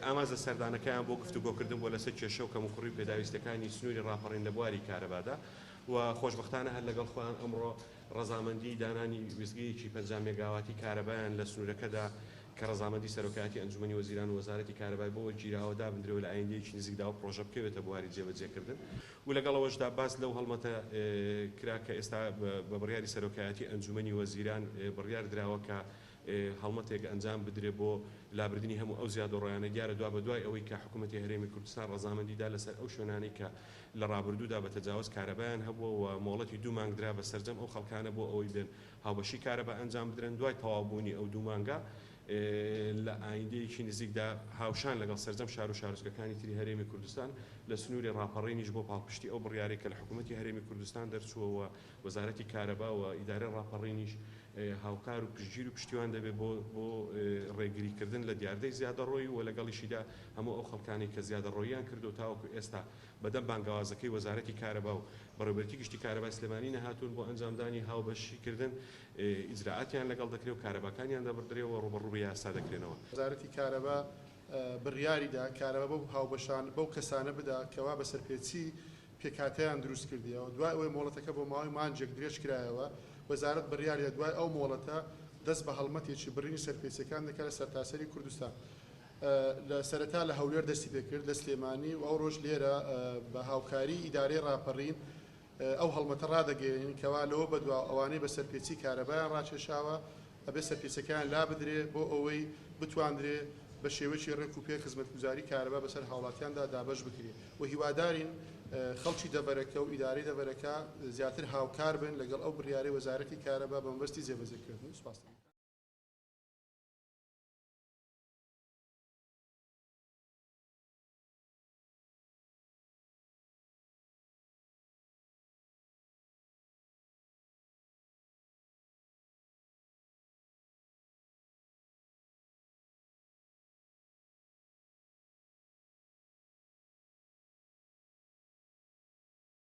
ئاماژە سەردانەکەیان بۆ گفتوگۆکردن بۆ لەسەر کێشە و کەموکوڕی و پێداویستەکانی سنووری ڕاپەڕین لە بواری کارەبادا و خۆشبەختانە هەر لەگەڵ خۆیان ئەمڕۆ ڕەزامەندی دانانی وزگەیەکی 5 مێگاواتی کارەبایان لە سنوورەکەدا کە ڕەزامەندی سەرۆکایەتی ئەنجومەنی وەزیران و وەزارەتی کارەبای بۆ جیراوەدا بنرێەوە لە ئایندەیەکی نزیکدا و پرۆژە بکەوێتە بواری جێبەجێکردن و لەگەڵەوەشدا باس لەو هەڵمەتە کرا کە ئێستا بە بڕیاری سەرۆکایەتی ئەنجومەنی وەزیران بڕیار دراوە کە هەڵمەتێک ئەنجام بدرێت بۆ لابردنی هەموو ئەو زیادۆڕۆیانە دیارە دوا بە دوای ئەوەی کە حکوومەتی هەرێمی کوردستان ڕەزامەندیدا لەسەر ئەو شوێنانەی کە لە ڕابردوودا بە تەجاوز کارەبایان هەبووە و مۆڵەتی 2 مانگدرا بە سەرجەم ئەو خەڵکانە بۆ ئەوەی بێن هاوبەشی کارەبا ئەنجام بدرێن دوای تەواوبوونی ئەو 2 مانگە لە ئایندەیەکی نزیکدا هاوشان لەگەڵ سەرجەم شار و شارۆچکەکانی تری هەرێمی کوردستان لە سنووری ڕاپەڕینیش بۆ پاڵپشتی ئەو بڕیارێک کە لە حکوومەتی هەرێمی کوردستان دەرچووە و وەزارەتی کارەبا و ئیدارەی ڕاپەڕینیش هاوکار و پشتگیر و پشتیوان دەبێت بۆ ڕێگریکردن لە دیاردەی زیادەڕۆیی و لەگەڵیشیدا هەموو ئەو خەڵکانی کە زیادەڕۆییان کردو تاوەکو ئێستا بەدەم بانگەوازەکەی وەزارەتی کارەبا و بەڕێوەبەرێتی گشتی کارەبای سلێمانی نەهاتوون بۆ ئەنجامدانی هاوبەشیکردن ئیجراعاتیان لەگەڵ دەکرێت و کارەباکانیان دەبردرێەوە ڕوبەڕوو بە یاسا دەکرێنەوە. وەزارەتی کارەبا بڕیاریدا کارەبا بەو هاوبەشان بەو کەسانە بدا کەوا بەسەرپێچی پێکهاتەیان دروست کردیەوە دوای ئەوەی مۆڵەتەکە بۆ ماوەی مانجێک درێژ کرایەوە وەزارەت بڕیاریدا دوای ئەو مۆڵەتە دەست بە هەڵمەتێکی بڕینی سەرپێچیەکان دەکات لە سەرتاسەری کوردستان. لە سەرەتا لە هەولێر دەستی پێکرد لە سلێمانی و ئەو ڕۆژ لێرە بە هاوکاری ئیدارەی ڕاپەڕین ئەو هەڵمەتە ڕادەگەێنین کەوا لەوە بەدوا ئەوانەی بە سەرپێچی کارەبایان ڕاکێشاوە ئەبێ سەرپێچەکان لا بدرێ بۆ ئەوەی بتواندرێ بە شێوەیەکی ڕێک و پێ خزمەتگوزاری کارەبا بەسەر هاوڵاتیاندا دابەش بکرێت و هیوادارین خەڵکی دەبەرەکە و ئیدارەی دەبەرەکە زیاتر هاوکار بن لەگەڵ ئەو بڕیارەی وەزارەتی کارەبا بە مەبەستی جێبەجێکردن. سوپاس.